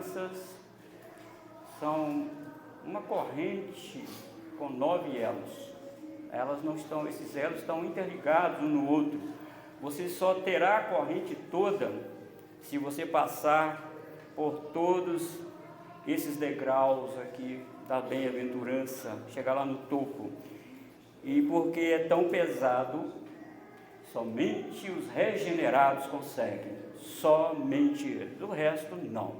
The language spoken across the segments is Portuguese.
bem-aventuranças são uma corrente com 9 elos. Esses elos estão interligados um no outro. Você só terá a corrente toda se você passar por todos esses degraus aqui da bem-aventurança, chegar lá no topo. E porque é tão pesado, somente os regenerados conseguem, somente eles. O resto não,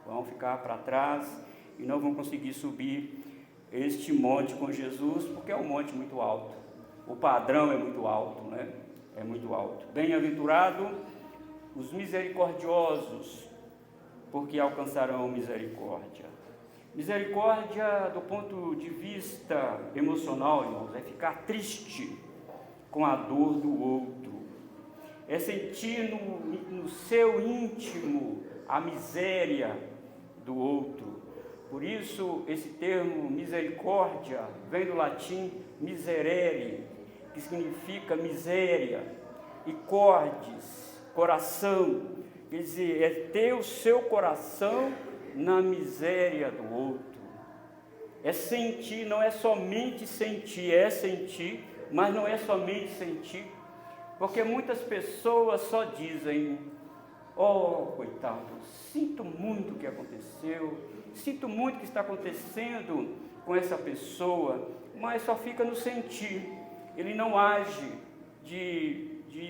vão ficar para trás e não vão conseguir subir este monte com Jesus, porque é um monte muito alto, o padrão é muito alto, né? É muito alto. Bem-aventurado os misericordiosos, porque alcançarão misericórdia. Misericórdia, do ponto de vista emocional, irmãos, é ficar triste com a dor do outro, é sentir no seu íntimo a miséria do outro. Por isso, esse termo misericórdia vem do latim miserere, que significa miséria, e cordis, coração, quer dizer, é ter o seu coração na miséria do outro. É sentir, não é somente sentir, é sentir, mas não é somente sentir, porque muitas pessoas só dizem: oh, coitado, sinto muito o que aconteceu, sinto muito o que está acontecendo com essa pessoa, mas só fica no sentir, ele não age,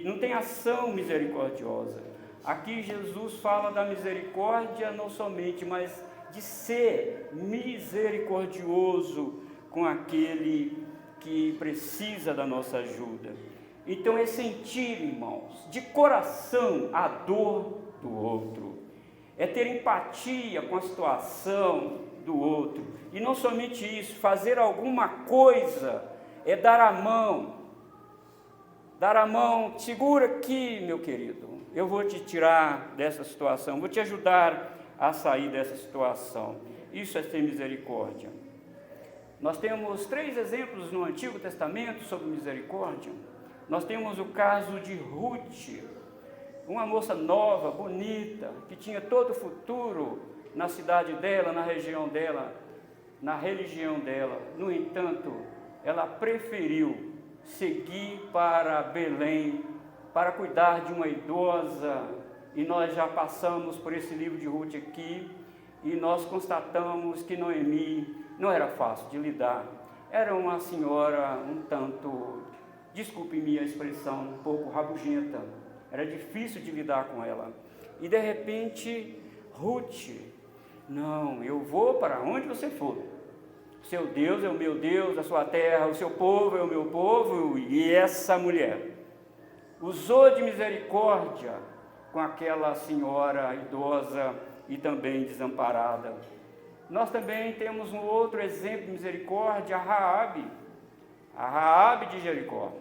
não tem ação misericordiosa. Aqui Jesus fala da misericórdia não somente, mas de ser misericordioso com aquele que precisa da nossa ajuda. Então é sentir, irmãos, de coração a dor do outro, é ter empatia com a situação do outro, e não somente isso, fazer alguma coisa, é dar a mão, segura aqui, meu querido, eu vou te tirar dessa situação, vou te ajudar a sair dessa situação. Isso é ter misericórdia. Nós temos 3 exemplos no Antigo Testamento sobre misericórdia. Nós temos o caso de Ruth, uma moça nova, bonita, que tinha todo o futuro na cidade dela, na região dela, na religião dela. No entanto, ela preferiu seguir para Belém, para cuidar de uma idosa, e nós já passamos por esse livro de Ruth aqui, e nós constatamos que Noemi não era fácil de lidar. Era uma senhora um tanto, desculpe-me a expressão, um pouco rabugenta, era difícil de lidar com ela. E de repente, Ruth: não, eu vou para onde você for, o seu Deus é o meu Deus, a sua terra, o seu povo é o meu povo. E essa mulher usou de misericórdia com aquela senhora idosa e também desamparada. Nós também temos um outro exemplo de misericórdia, a Raabe de Jericó.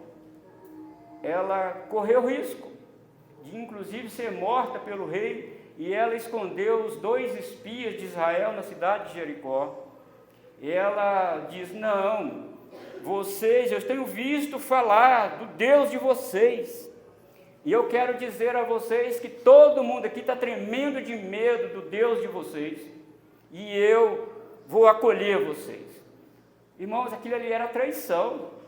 Ela correu risco de inclusive ser morta pelo rei, e ela escondeu os 2 espias de Israel na cidade de Jericó. E ela diz: não, vocês, eu tenho visto falar do Deus de vocês, e eu quero dizer a vocês que todo mundo aqui está tremendo de medo do Deus de vocês, e eu vou acolher vocês. Irmãos, aquilo ali era traição.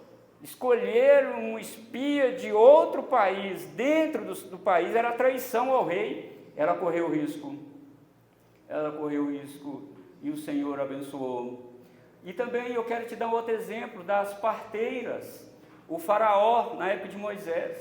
Escolher um espia de outro país dentro do país era traição ao rei. Ela correu risco, e o Senhor abençoou. E também eu quero te dar um outro exemplo das parteiras. O faraó, na época de Moisés,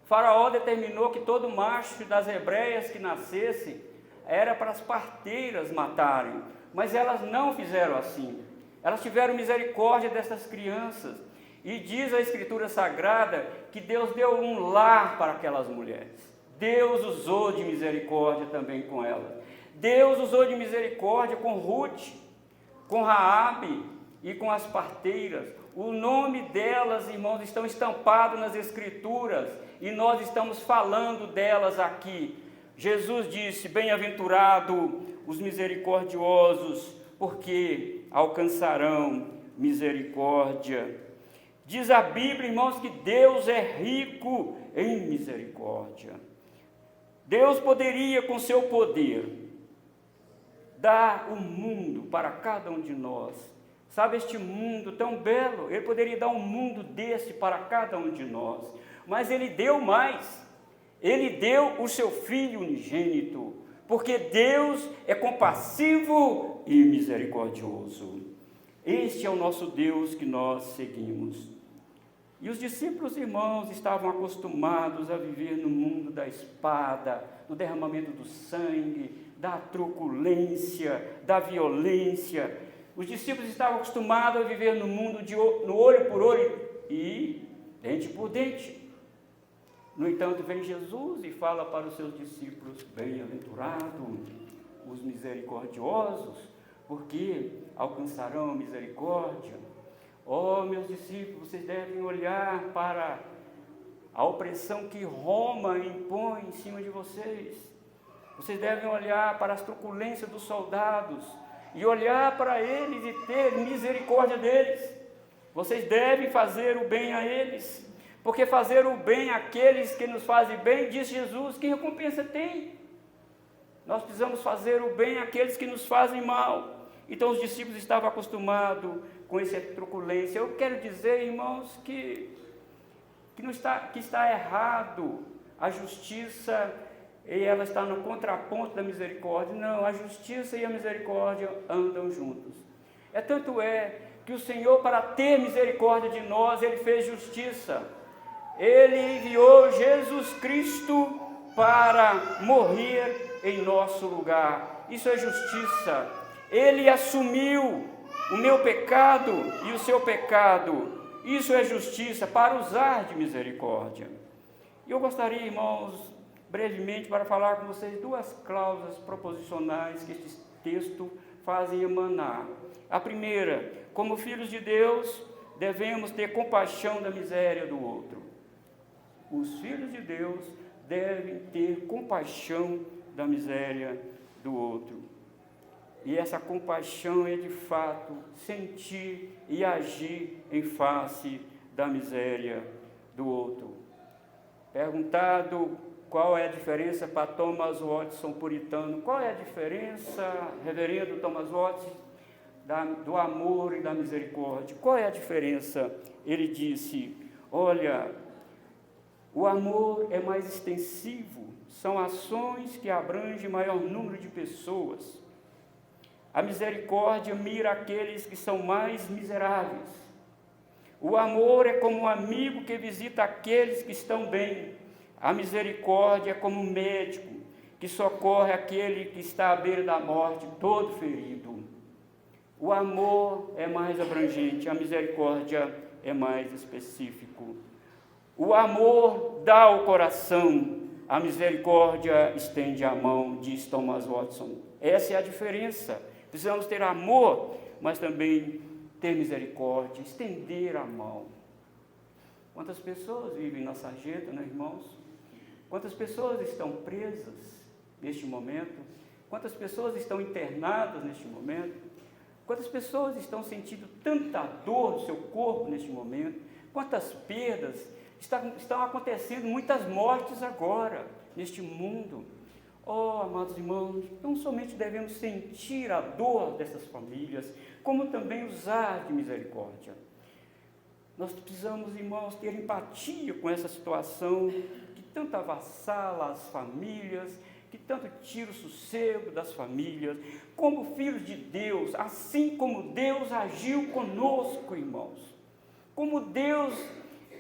o faraó determinou que todo macho das hebreias que nascesse era para as parteiras matarem, mas elas não fizeram assim. Elas tiveram misericórdia dessas crianças, e diz a Escritura Sagrada que Deus deu um lar para aquelas mulheres. Deus usou de misericórdia também com elas. Deus usou de misericórdia com Ruth, com Raabe e com as parteiras. O nome delas, irmãos, estão estampados nas Escrituras, e nós estamos falando delas aqui. Jesus disse: bem-aventurado os misericordiosos, porque alcançarão misericórdia. Diz a Bíblia, irmãos, que Deus é rico em misericórdia. Deus poderia, com seu poder, dar o mundo para cada um de nós. Sabe, este mundo tão belo, Ele poderia dar um mundo desse para cada um de nós, mas Ele deu mais. Ele deu o seu Filho unigênito, porque Deus é compassivo e misericordioso. Este é o nosso Deus que nós seguimos. E os discípulos, irmãos, estavam acostumados a viver no mundo da espada, do derramamento do sangue, da truculência, da violência. Os discípulos estavam acostumados a viver no mundo no olho por olho e dente por dente. No entanto, vem Jesus e fala para os seus discípulos: bem-aventurados os misericordiosos, porque alcançarão a misericórdia. Oh, meus discípulos, vocês devem olhar para a opressão que Roma impõe em cima de vocês. Vocês devem olhar para as truculências dos soldados e olhar para eles e ter misericórdia deles. Vocês devem fazer o bem a eles, porque fazer o bem àqueles que nos fazem bem, diz Jesus, que recompensa tem? Nós precisamos fazer o bem àqueles que nos fazem mal. Então os discípulos estavam acostumados com essa truculência. Eu quero dizer, irmãos, que está errado a justiça, e ela está no contraponto da misericórdia. Não, a justiça e a misericórdia andam juntos. Tanto é que o Senhor, para ter misericórdia de nós, Ele fez justiça. Ele enviou Jesus Cristo para morrer em nosso lugar. Isso é justiça. Ele assumiu o meu pecado e o seu pecado. Isso é justiça, para usar de misericórdia. E eu gostaria, irmãos, brevemente, para falar com vocês duas cláusulas proposicionais que este texto fazem emanar. A primeira: como filhos de Deus, devemos ter compaixão da miséria do outro. Os filhos de Deus devem ter compaixão da miséria do outro. E essa compaixão é de fato sentir e agir em face da miséria do outro. Perguntado qual é a diferença para Thomas Watson, puritano, qual é a diferença, reverendo Thomas Watson, do amor e da misericórdia? Qual é a diferença? Ele disse: olha, o amor é mais extensivo, são ações que abrangem maior número de pessoas. A misericórdia mira aqueles que são mais miseráveis. O amor é como um amigo que visita aqueles que estão bem. A misericórdia é como um médico que socorre aquele que está à beira da morte, todo ferido. O amor é mais abrangente, a misericórdia é mais específico. O amor dá o coração, a misericórdia estende a mão, diz Thomas Watson. Essa é a diferença. Precisamos ter amor, mas também ter misericórdia, estender a mão. Quantas pessoas vivem na sarjeta, né, irmãos? Quantas pessoas estão presas neste momento? Quantas pessoas estão internadas neste momento? Quantas pessoas estão sentindo tanta dor no seu corpo neste momento? Quantas perdas? Estão acontecendo muitas mortes agora, neste mundo. Oh, amados irmãos, não somente devemos sentir a dor dessas famílias, como também usar de misericórdia. Nós precisamos, irmãos, ter empatia com essa situação que tanto avassala as famílias, que tanto tira o sossego das famílias. Como filhos de Deus, assim como Deus agiu conosco, irmãos, como Deus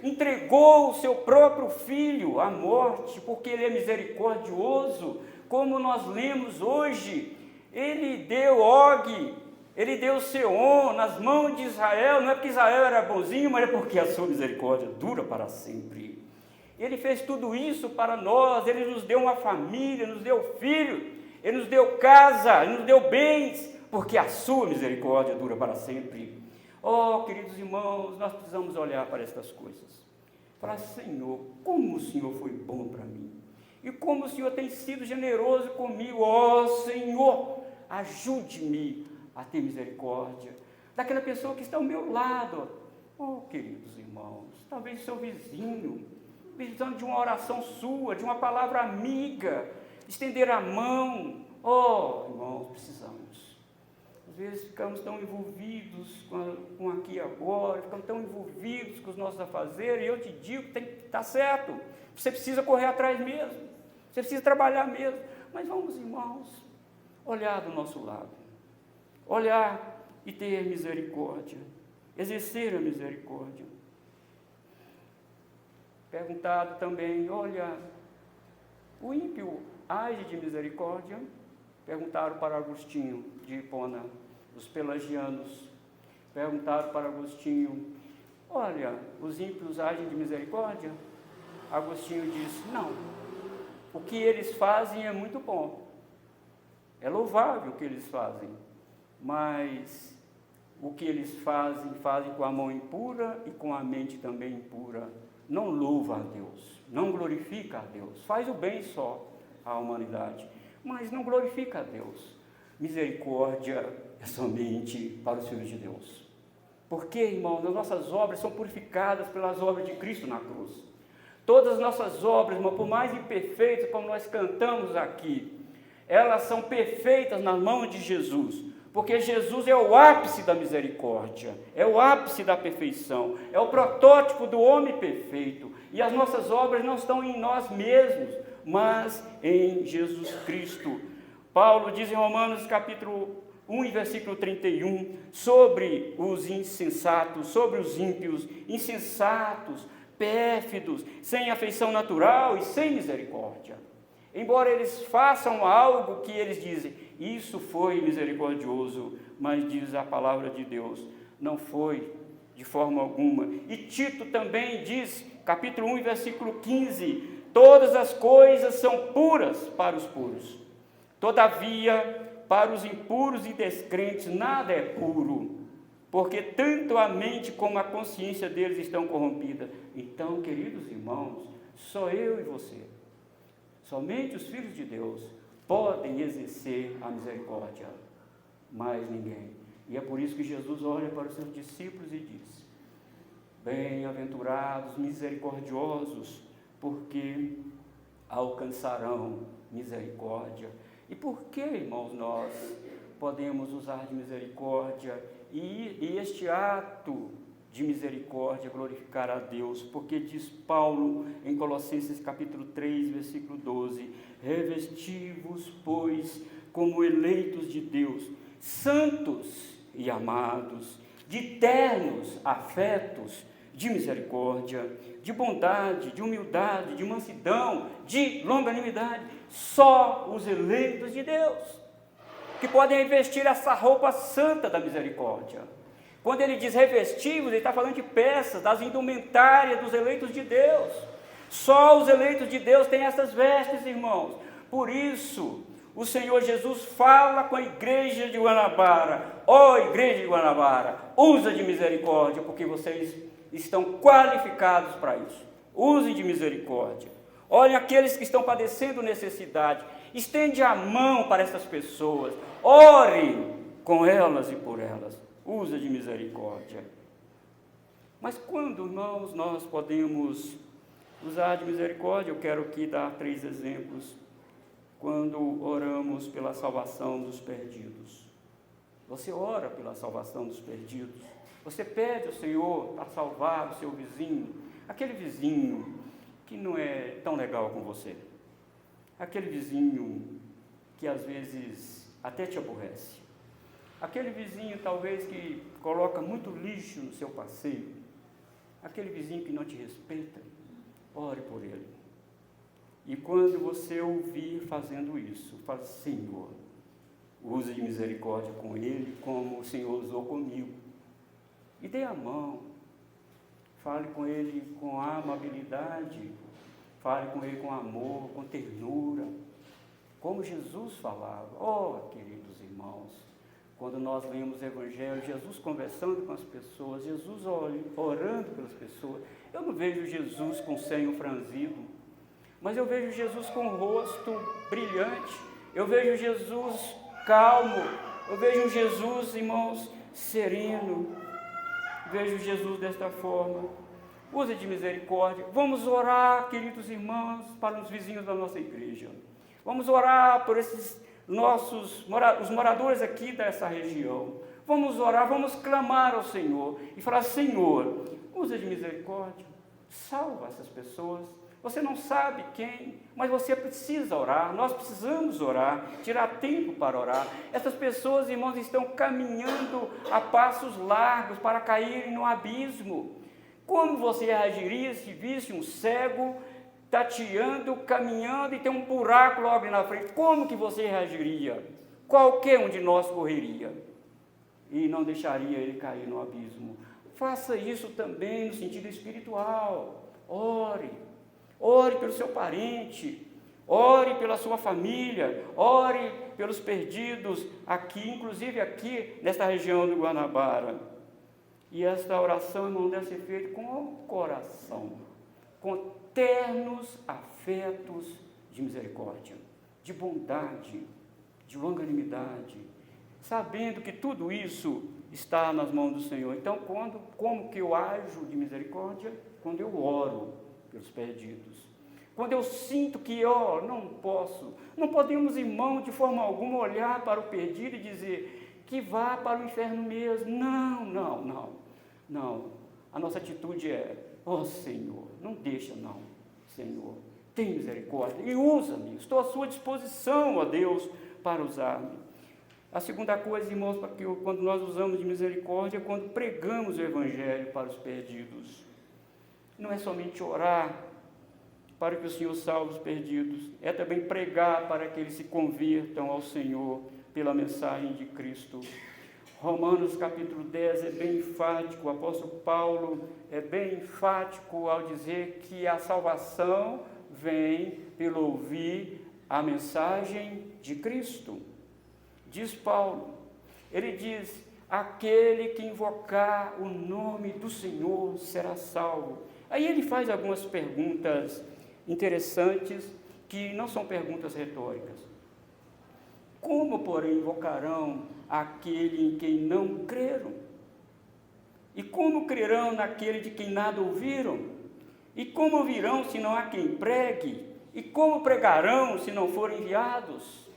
entregou o seu próprio Filho à morte, porque Ele é misericordioso, como nós lemos hoje, Ele deu Og, Ele deu Seom nas mãos de Israel, não é porque Israel era bonzinho, mas é porque a sua misericórdia dura para sempre. Ele fez tudo isso para nós, Ele nos deu uma família, nos deu filho, Ele nos deu casa, Ele nos deu bens, porque a sua misericórdia dura para sempre. Oh, queridos irmãos, nós precisamos olhar para estas coisas. Falar: Senhor, como o Senhor foi bom para mim. E como o Senhor tem sido generoso comigo. Ó Senhor, ajude-me a ter misericórdia daquela pessoa que está ao meu lado. Oh, queridos irmãos, talvez seu vizinho, precisando de uma oração sua, de uma palavra amiga, estender a mão. Oh, irmãos, precisamos. vezes ficamos tão envolvidos com aqui e agora, ficamos tão envolvidos com os nossos afazeres, e eu te digo que tem que estar certo, você precisa correr atrás mesmo, você precisa trabalhar mesmo, mas vamos, irmãos, olhar do nosso lado, olhar e ter misericórdia, exercer a misericórdia. Perguntado também, olha, o ímpio age de misericórdia? Perguntaram para Agostinho de Hipona, os pelagianos. Perguntaram para Agostinho, olha, os ímpios agem de misericórdia? Agostinho disse, não, o que eles fazem é muito bom, é louvável o que eles fazem, mas o que eles fazem com a mão impura e com a mente também impura. Não louva a Deus, não glorifica a Deus, faz o bem só à humanidade, mas não glorifica a Deus. Misericórdia é somente para os filhos de Deus. Porque, irmãos, as nossas obras são purificadas pelas obras de Cristo na cruz. Todas as nossas obras, irmão, por mais imperfeitas como nós cantamos aqui, elas são perfeitas nas mãos de Jesus. Porque Jesus é o ápice da misericórdia, é o ápice da perfeição, é o protótipo do homem perfeito. E as nossas obras não estão em nós mesmos, mas em Jesus Cristo. Paulo diz em Romanos capítulo 1, versículo 31, sobre os insensatos, sobre os ímpios, insensatos, pérfidos, sem afeição natural e sem misericórdia. Embora eles façam algo que eles dizem, isso foi misericordioso, mas diz a palavra de Deus, não foi de forma alguma. E Tito também diz, capítulo 1, versículo 15, todas as coisas são puras para os puros. Todavia, para os impuros e descrentes, nada é puro, porque tanto a mente como a consciência deles estão corrompidas. Então, queridos irmãos, só eu e você, somente os filhos de Deus podem exercer a misericórdia, mais ninguém. E é por isso que Jesus olha para os seus discípulos e diz, bem-aventurados, misericordiosos, porque alcançarão misericórdia. E por que, irmãos, nós podemos usar de misericórdia e este ato de misericórdia glorificar a Deus? Porque diz Paulo em Colossenses capítulo 3, versículo 12, revesti-vos, pois, como eleitos de Deus, santos e amados, de ternos afetos, de misericórdia, de bondade, de humildade, de mansidão, de longanimidade. Só os eleitos de Deus que podem vestir essa roupa santa da misericórdia. Quando ele diz revestivos, ele está falando de peças, das indumentárias dos eleitos de Deus. Só os eleitos de Deus têm essas vestes, irmãos. Por isso, o Senhor Jesus fala com a igreja de Guanabara, ó igreja de Guanabara, usa de misericórdia, porque vocês estão qualificados para isso. Usem de misericórdia. Olhem aqueles que estão padecendo necessidade. Estende a mão para essas pessoas. Orem com elas e por elas. Usa de misericórdia. Mas quando, irmãos, nós podemos usar de misericórdia? Eu quero aqui dar 3 exemplos. Quando oramos pela salvação dos perdidos. Você ora pela salvação dos perdidos. Você pede ao Senhor para salvar o seu vizinho, aquele vizinho que não é tão legal com você, aquele vizinho que às vezes até te aborrece, aquele vizinho talvez que coloca muito lixo no seu passeio, aquele vizinho que não te respeita. Ore por ele. E quando você ouvir fazendo isso, fale, Senhor, use de misericórdia com ele, como o Senhor usou comigo. E dê a mão, fale com ele com amabilidade, fale com ele com amor, com ternura, como Jesus falava. Oh, queridos irmãos, quando nós lemos o Evangelho, Jesus conversando com as pessoas, Jesus orando pelas pessoas, eu não vejo Jesus com o senho franzido, mas eu vejo Jesus com o rosto brilhante, eu vejo Jesus calmo, eu vejo Jesus, irmãos, sereno. Vejo Jesus desta forma. Use de misericórdia. Vamos orar, queridos irmãos, para os vizinhos da nossa igreja. Vamos orar por esses os moradores aqui dessa região. Vamos orar, vamos clamar ao Senhor e falar: Senhor, usa de misericórdia, salva essas pessoas. Você não sabe quem, mas você precisa orar, nós precisamos orar, tirar tempo para orar. Essas pessoas, irmãos, estão caminhando a passos largos para caírem no abismo. Como você reagiria se visse um cego tateando, caminhando e tem um buraco logo na frente? Como que você reagiria? Qualquer um de nós correria e não deixaria ele cair no abismo. Faça isso também no sentido espiritual. Ore pelo seu parente, ore pela sua família, ore pelos perdidos aqui, inclusive aqui nesta região do Guanabara. E esta oração, irmão, deve ser feita com o coração, com ternos afetos de misericórdia, de bondade, de longanimidade, sabendo que tudo isso está nas mãos do Senhor. Então, como que eu ajo de misericórdia? Quando eu oro pelos perdidos. Quando eu sinto que, não podemos, irmão, de forma alguma olhar para o perdido e dizer que vá para o inferno mesmo. Não. A nossa atitude é: Senhor, não deixa não, Senhor, tem misericórdia e usa-me, estou à sua disposição, ó Deus, para usar-me. A segunda coisa, irmãos, quando nós usamos de misericórdia, é quando pregamos o Evangelho para os perdidos. Não é somente orar para que o Senhor salve os perdidos, é também pregar para que eles se convirtam ao Senhor pela mensagem de Cristo. Romanos capítulo 10 é bem enfático, o apóstolo Paulo é bem enfático ao dizer que a salvação vem pelo ouvir a mensagem de Cristo. Diz Paulo, ele diz: aquele que invocar o nome do Senhor será salvo. Aí ele faz algumas perguntas interessantes, que não são perguntas retóricas. Como, porém, invocarão aquele em quem não creram? E como crerão naquele de quem nada ouviram? E como ouvirão se não há quem pregue? E como pregarão se não forem enviados?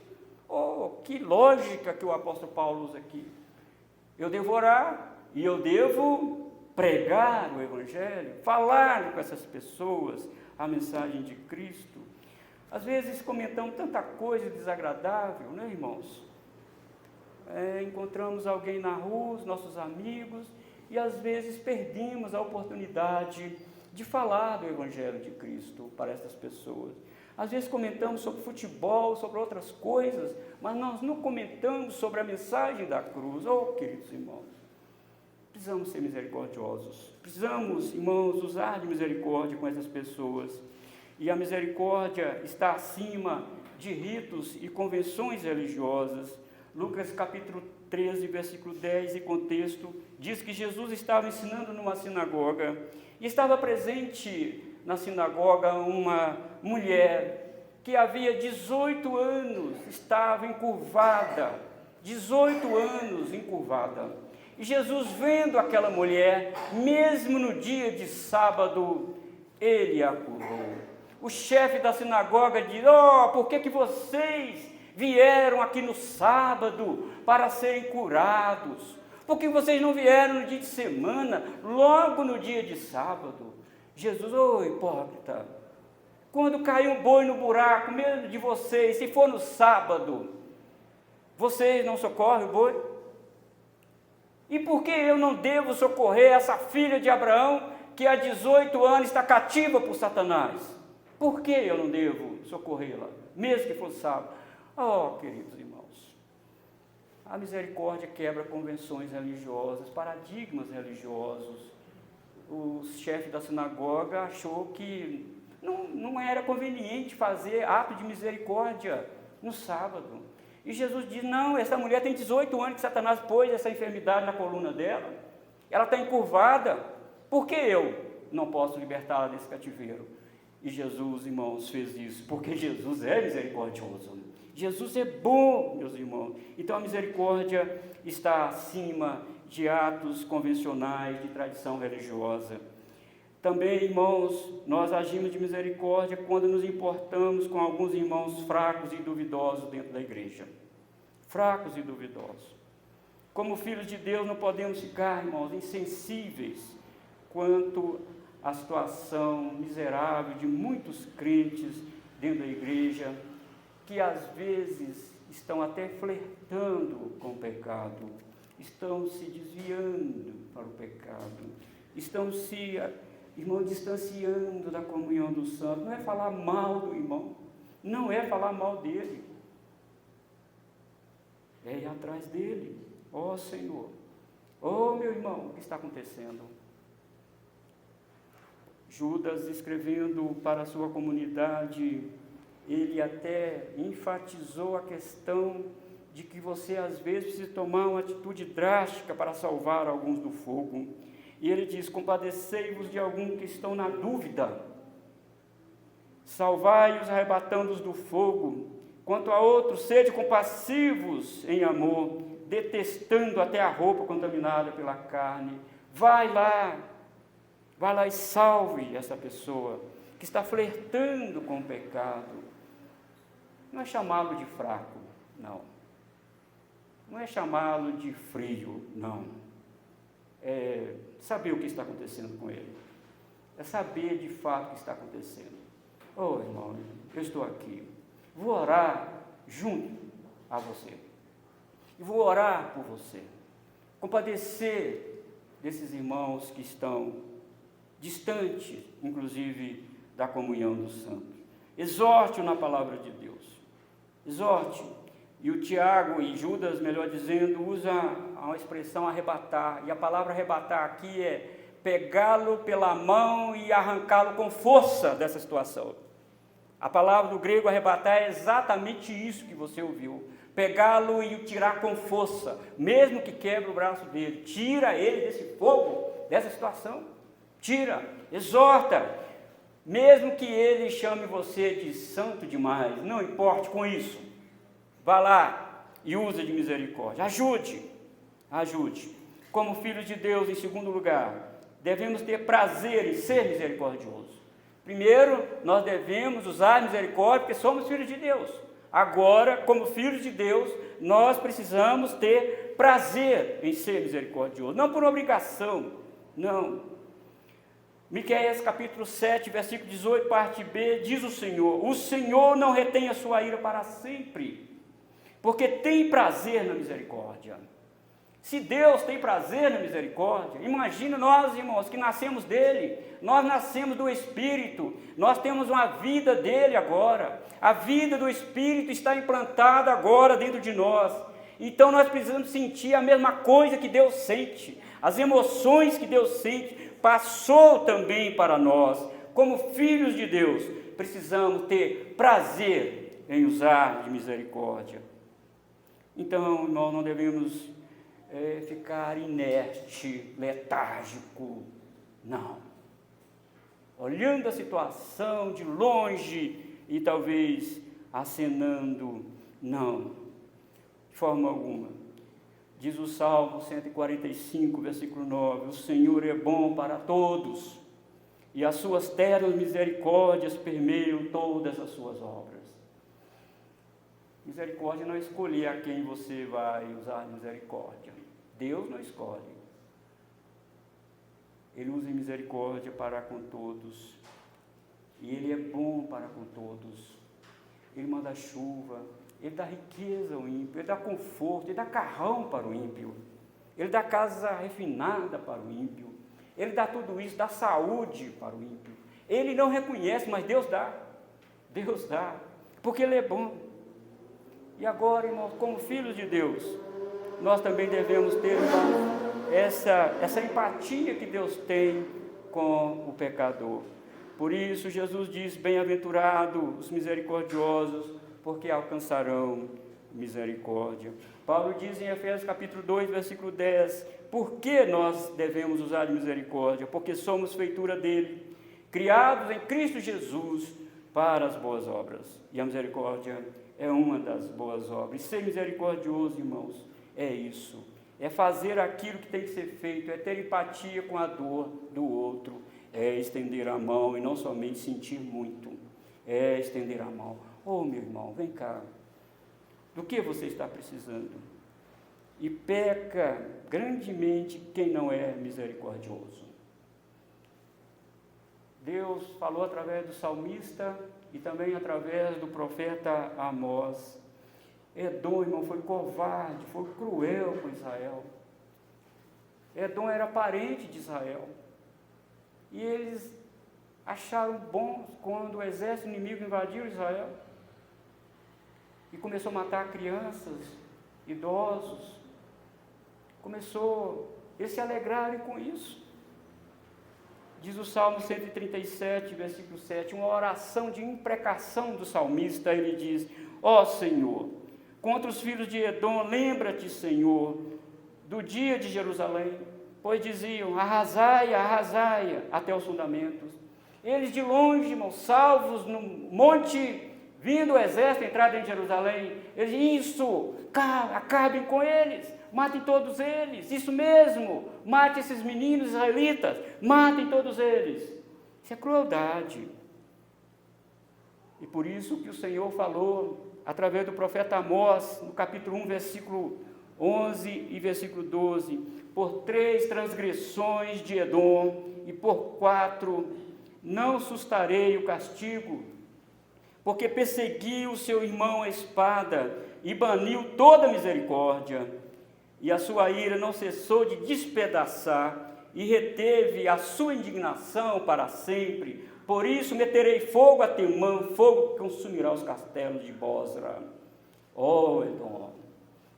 Que lógica que o apóstolo Paulo usa aqui. Eu devo orar e eu devo pregar o Evangelho, falar com essas pessoas a mensagem de Cristo. Às vezes comentamos tanta coisa desagradável, né, irmãos? Encontramos alguém na rua, os nossos amigos, e às vezes perdemos a oportunidade de falar do Evangelho de Cristo para essas pessoas. Às vezes comentamos sobre futebol, sobre outras coisas, mas nós não comentamos sobre a mensagem da cruz. Queridos irmãos, precisamos ser misericordiosos. Precisamos, irmãos, usar de misericórdia com essas pessoas. E a misericórdia está acima de ritos e convenções religiosas. Lucas capítulo 13, versículo 10 e contexto, diz que Jesus estava ensinando numa sinagoga e estava presente na sinagoga uma mulher que havia 18 anos, estava encurvada, 18 anos encurvada. E Jesus, vendo aquela mulher, mesmo no dia de sábado, ele a curou. O chefe da sinagoga diz: por que vocês vieram aqui no sábado para serem curados? Por que vocês não vieram no dia de semana, logo no dia de sábado? Jesus: hipócrita, quando caiu um boi no buraco, mesmo de vocês, se for no sábado, vocês não socorrem o boi? E por que eu não devo socorrer essa filha de Abraão, que há 18 anos está cativa por Satanás? Por que eu não devo socorrê-la, mesmo que fosse sábado? Queridos irmãos, a misericórdia quebra convenções religiosas, paradigmas religiosos. O chefe da sinagoga achou que não era conveniente fazer ato de misericórdia no sábado. E Jesus diz: não, essa mulher tem 18 anos que Satanás pôs essa enfermidade na coluna dela. Ela está encurvada. Por que eu não posso libertá-la desse cativeiro? E Jesus, irmãos, fez isso, porque Jesus é misericordioso. Jesus é bom, meus irmãos. Então a misericórdia está acima de atos convencionais, de tradição religiosa. Também, irmãos, nós agimos de misericórdia quando nos importamos com alguns irmãos fracos e duvidosos dentro da igreja. fracos e duvidosos. Como filhos de Deus, não podemos ficar, irmãos, insensíveis quanto à situação miserável de muitos crentes dentro da igreja, que às vezes estão até flertando com o pecado, estão se desviando para o pecado, estão se, irmão, distanciando da comunhão dos santos. Não é falar mal do irmão, não é falar mal dele, é ir atrás dele. Ó Senhor, ó meu irmão, o que está acontecendo? Judas, escrevendo para a sua comunidade, ele até enfatizou a questão de que você às vezes precisa tomar uma atitude drástica para salvar alguns do fogo. E ele diz: compadecei-vos de alguns que estão na dúvida, salvai-os arrebatando-os do fogo. Quanto a outros, sede compassivos em amor, detestando até a roupa contaminada pela carne. Vai lá e salve essa pessoa que está flertando com o pecado. Não é chamá-lo de fraco, não. Não é chamá-lo de frio, não. É saber o que está acontecendo com ele. É saber de fato o que está acontecendo. Oh, irmão, eu estou aqui. Vou orar junto a você. E vou orar por você. Compadecer desses irmãos que estão distantes, inclusive, da comunhão dos santos. Exorte-o na palavra de Deus. Exorte. E o Tiago e Judas, melhor dizendo, usa a expressão arrebatar. E a palavra arrebatar aqui é pegá-lo pela mão e arrancá-lo com força dessa situação. A palavra do grego arrebatar é exatamente isso que você ouviu. Pegá-lo e o tirar com força, mesmo que quebre o braço dele. Tira ele desse fogo, dessa situação. Tira, exorta. Mesmo que ele chame você de santo demais, não importe com isso. Vá lá e use de misericórdia. Ajude. Como filhos de Deus, em segundo lugar, devemos ter prazer em ser misericordioso. Primeiro, nós devemos usar a misericórdia porque somos filhos de Deus. Agora, como filhos de Deus, nós precisamos ter prazer em ser misericordioso. Não por obrigação, não. Miqueias capítulo 7, versículo 18, parte B, diz o Senhor não retém a sua ira para sempre, porque tem prazer na misericórdia. Se Deus tem prazer na misericórdia, imagina nós, irmãos, que nascemos dele, nós nascemos do Espírito, nós temos uma vida dele agora, a vida do Espírito está implantada agora dentro de nós, então nós precisamos sentir a mesma coisa que Deus sente, as emoções que Deus sente, passou também para nós, como filhos de Deus, precisamos ter prazer em usar de misericórdia. Então, irmão, não devemos ficar inerte, letárgico, não. Olhando a situação de longe e talvez acenando, não, de forma alguma. Diz o Salmo 145, versículo 9, o Senhor é bom para todos, e as suas ternas misericórdias permeiam todas as suas obras. Misericórdia não é escolher a quem você vai usar misericórdia. Deus não escolhe. Ele usa misericórdia para com todos. E Ele é bom para com todos. Ele manda chuva, Ele dá riqueza ao ímpio, Ele dá conforto, Ele dá carrão para o ímpio. Ele dá casa refinada para o ímpio. Ele dá tudo isso, dá saúde para o ímpio. Ele não reconhece, mas Deus dá. Deus dá, porque Ele é bom. E agora, irmãos, como filhos de Deus, nós também devemos ter essa empatia que Deus tem com o pecador. Por isso, Jesus diz, bem-aventurados os misericordiosos, porque alcançarão misericórdia. Paulo diz em Efésios capítulo 2, versículo 10, por que nós devemos usar de misericórdia? Porque somos feitura dele, criados em Cristo Jesus para as boas obras. E a misericórdia é uma das boas obras. E ser misericordioso, irmãos, é isso. É fazer aquilo que tem que ser feito, é ter empatia com a dor do outro, é estender a mão e não somente sentir muito, é estender a mão. Ô meu irmão, vem cá. do que você está precisando. E peca grandemente quem não é misericordioso. Deus falou através do salmista e também através do profeta Amós. Edom, irmão, foi covarde, foi cruel com Israel. Edom era parente de Israel. E eles acharam bom quando o exército inimigo invadiu Israel e começou a matar crianças, idosos. Eles se alegrarem com isso. Diz o Salmo 137, versículo 7, uma oração de imprecação do salmista. Ele diz: ó Senhor, contra os filhos de Edom, lembra-te, Senhor, do dia de Jerusalém, pois diziam: arrasai, arrasai até os fundamentos. Eles de longe, irmãos, salvos no monte, vindo o exército entrar dentro de Jerusalém, eles: isso, acabem com eles, matem todos eles, isso mesmo, matem esses meninos israelitas, matem todos eles. Isso é crueldade. E por isso que o Senhor falou, através do profeta Amós, no capítulo 1, versículo 11 e versículo 12, por 3 transgressões de Edom, e por 4 não sustarei o castigo, porque perseguiu o seu irmão a espada, e baniu toda misericórdia, e a sua ira não cessou de despedaçar, e reteve a sua indignação para sempre. Por isso meterei fogo a Temã, fogo que consumirá os castelos de Bosra. Ó Edom,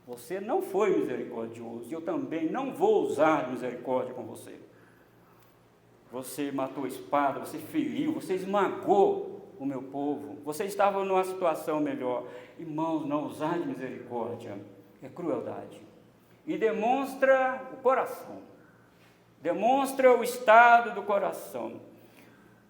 você não foi misericordioso, e eu também não vou usar misericórdia com você. Você matou a espada, você feriu, você esmagou o meu povo. Você estava numa situação melhor. Irmãos, não usar de misericórdia é crueldade. E demonstra o coração. Demonstra o estado do coração.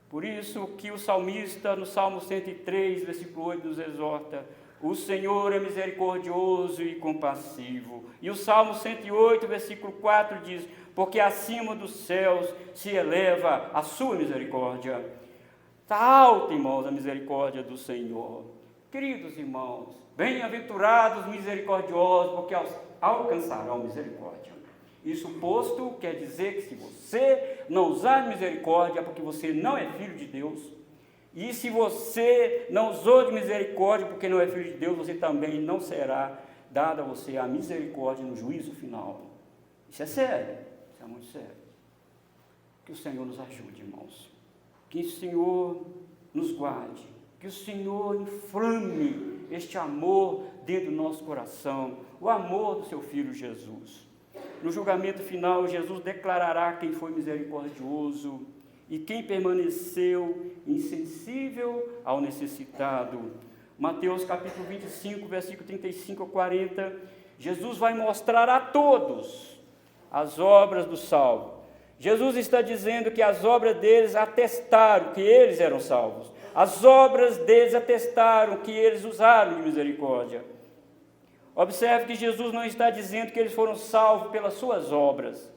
Por isso que o salmista, no Salmo 103, versículo 8, nos exorta: o Senhor é misericordioso e compassivo. E o Salmo 108, versículo 4 diz: porque acima dos céus se eleva a sua misericórdia. Está alta, irmãos, a misericórdia do Senhor. Queridos irmãos, bem-aventurados misericordiosos, porque alcançarão misericórdia. Isso posto quer dizer que se você não usar misericórdia é porque você não é filho de Deus. E se você não usou de misericórdia porque não é filho de Deus, você também não será dada a você a misericórdia no juízo final. Isso é sério, isso é muito sério. Que o Senhor nos ajude, irmãos. Que o Senhor nos guarde. Que o Senhor inflame este amor dentro do nosso coração, o amor do seu Filho Jesus. No julgamento final, Jesus declarará quem foi misericordioso e quem permaneceu insensível ao necessitado. Mateus capítulo 25, versículo 35 a 40, Jesus vai mostrar a todos as obras do salvo. Jesus está dizendo que as obras deles atestaram que eles eram salvos. As obras deles atestaram que eles usaram de misericórdia. Observe que Jesus não está dizendo que eles foram salvos pelas suas obras,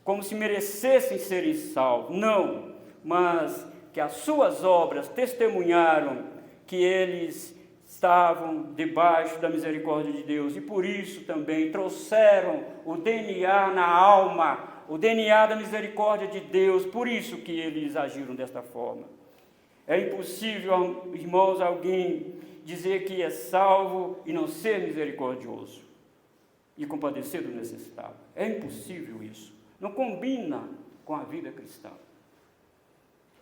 como se merecessem serem salvos. Não, mas que as suas obras testemunharam que eles estavam debaixo da misericórdia de Deus, e por isso também trouxeram o DNA na alma, o DNA da misericórdia de Deus, por isso que eles agiram desta forma. É impossível, irmãos, alguém dizer que é salvo e não ser misericordioso e compadecer do necessitado. É impossível isso. Não combina com a vida cristã.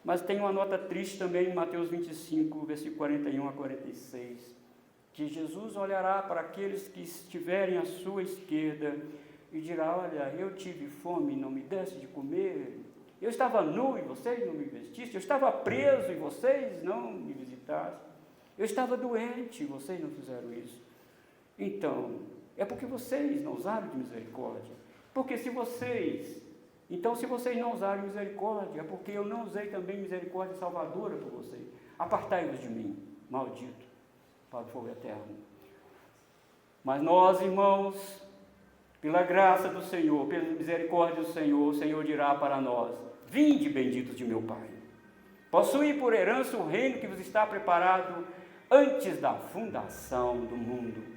Mas tem uma nota triste também em Mateus 25, versículo 41 a 46, que Jesus olhará para aqueles que estiverem à sua esquerda e dirá: olha, eu tive fome e não me deste de comer, eu estava nu e vocês não me vestissem, eu estava preso e vocês não me visitassem, eu estava doente e vocês não fizeram isso. Então, é porque vocês não usaram de misericórdia. Porque se vocês não usarem misericórdia, é porque eu não usei também misericórdia salvadora por vocês. Apartai-vos de mim, maldito, para o fogo eterno. Mas nós, irmãos, pela graça do Senhor, pela misericórdia do Senhor, o Senhor dirá para nós: vinde, benditos de meu Pai, possuí por herança o reino que vos está preparado antes da fundação do mundo.